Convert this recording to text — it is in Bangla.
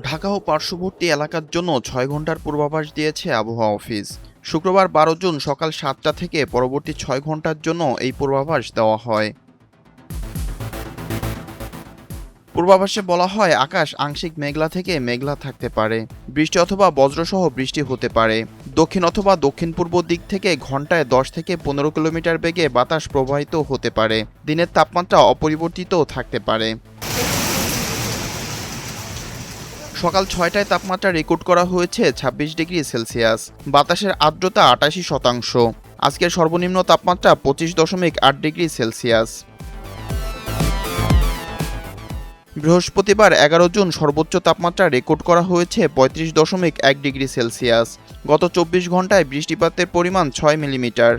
ঢাকা ও পার্শ্ববর্তী এলাকার জন্য ৬ ঘন্টার পূর্বাভাস দিয়েছে আবহাওয়া অফিস। শুক্রবার ১২ জুন সকাল ৭টা থেকে পরবর্তী ৬ ঘন্টার জন্য এই পূর্বাভাস দেওয়া হয়। পূর্বাভাসে বলা হয় আকাশ আংশিক মেঘলা থেকে মেঘলা থাকতে পারে, বৃষ্টি অথবা বজ্রসহ বৃষ্টি হতে পারে। দক্ষিণ অথবা দক্ষিণ পূর্ব দিক থেকে ঘন্টায় ১০ থেকে ১৫ কিলোমিটার বেগে বাতাস প্রবাহিত হতে পারে। দিনের তাপমাত্রা অপরিবর্তিত থাকতে পারে। সকাল ৬টায় তাপমাত্রা রেকর্ড করা হয়েছে ২৬ ডিগ্রি সেলসিয়াস, বাতাসের আর্দ্রতা ৮৮%। আজকের সর্বনিম্ন তাপমাত্রা ২৫.৮ ডিগ্রি সেলসিয়াস। বৃহস্পতিবার ১১ জুন সর্বোচ্চ তাপমাত্রা রেকর্ড করা হয়েছে ৩৫.১ ডিগ্রি সেলসিয়াস। গত ২৪ ঘন্টায় বৃষ্টিপাতের পরিমাণ ৬ মিলিমিটার।